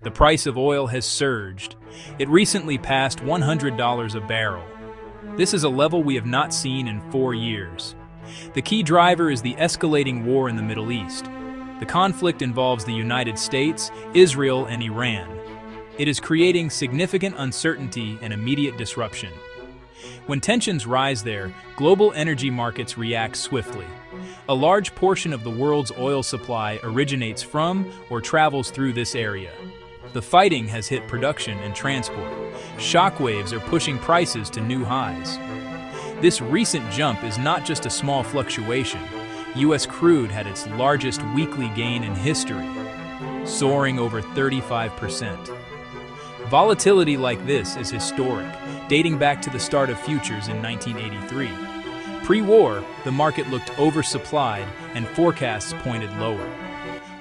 The price of oil has surged. It recently passed $100 a barrel. This is a level we have not seen in 4 years. The key driver is the escalating war in the Middle East. The conflict involves the United States, Israel, and Iran. It is creating significant uncertainty and immediate disruption. When tensions rise there, global energy markets react swiftly. A large portion of the world's oil supply originates from or travels through this area. The fighting has hit production and transport. Shockwaves are pushing prices to new highs. This recent jump is not just a small fluctuation. U.S. crude had its largest weekly gain in history, soaring over 35%. Volatility like this is historic, dating back to the start of futures in 1983. Pre-war, the market looked oversupplied and forecasts pointed lower.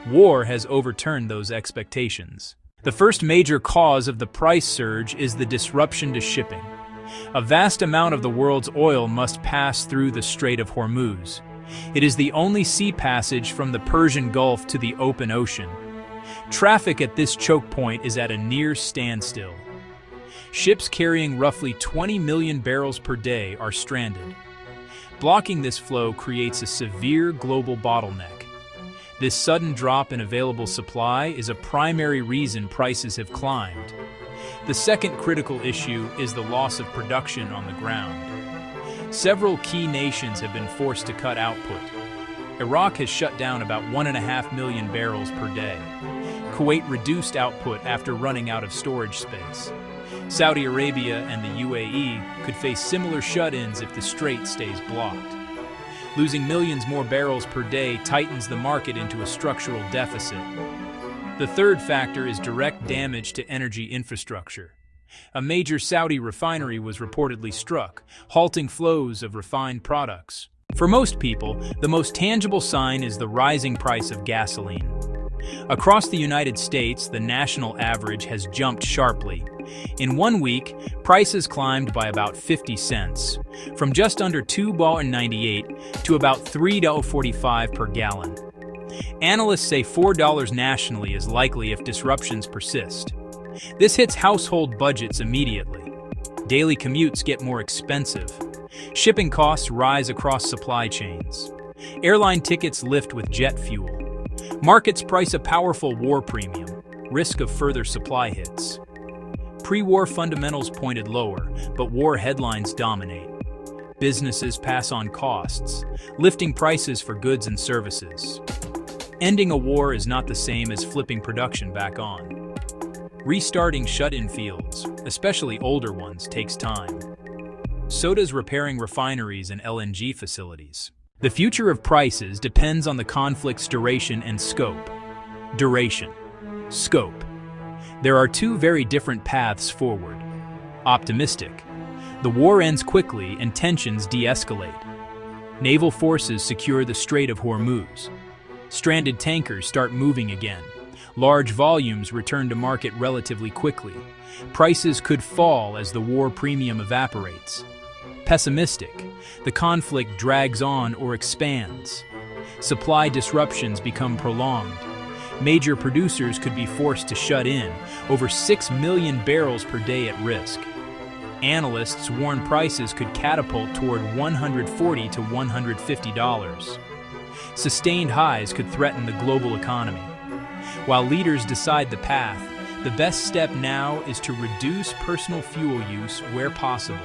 War has overturned those expectations. The first major cause of the price surge is the disruption to shipping. A vast amount of the world's oil must pass through the Strait of Hormuz. It is the only sea passage from the Persian Gulf to the open ocean. Traffic at this choke point is at a near standstill. Ships carrying roughly 20 million barrels per day are stranded. Blocking this flow creates a severe global bottleneck. This sudden drop in available supply is a primary reason prices have climbed. The second critical issue is the loss of production on the ground. Several key nations have been forced to cut output. Iraq has shut down about 1.5 million barrels per day. Kuwait reduced output after running out of storage space. Saudi Arabia and the UAE could face similar shut-ins if the strait stays blocked. Losing millions more barrels per day tightens the market into a structural deficit. The third factor is direct damage to energy infrastructure. A major Saudi refinery was reportedly struck, halting flows of refined products. For most people, the most tangible sign is the rising price of gasoline. Across the United States, the national average has jumped sharply. In 1 week, prices climbed by about 50 cents, from just under $2.98 to about $3.45 per gallon. Analysts say $4 nationally is likely if disruptions persist. This hits household budgets immediately. Daily commutes get more expensive. Shipping costs rise across supply chains. Airline tickets lift with jet fuel. Markets price a powerful war premium, risk of further supply hits. Pre-war fundamentals pointed lower, but war headlines dominate. Businesses pass on costs, lifting prices for goods and services. Ending a war is not the same as flipping production back on. Restarting shut-in fields, especially older ones, takes time. So does repairing refineries and LNG facilities. The future of prices depends on the conflict's duration and scope. Duration. Scope. There are two very different paths forward. Optimistic. The war ends quickly and tensions de-escalate. Naval forces secure the Strait of Hormuz. Stranded tankers start moving again. Large volumes return to market relatively quickly. Prices could fall as the war premium evaporates. Pessimistic. The conflict drags on or expands. Supply disruptions become prolonged. Major producers could be forced to shut in, over 6 million barrels per day at risk. Analysts warn prices could catapult toward $140 to $150. Sustained highs could threaten the global economy. While leaders decide the path, the best step now is to reduce personal fuel use where possible.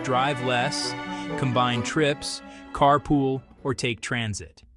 Drive less, combine trips, carpool, or take transit.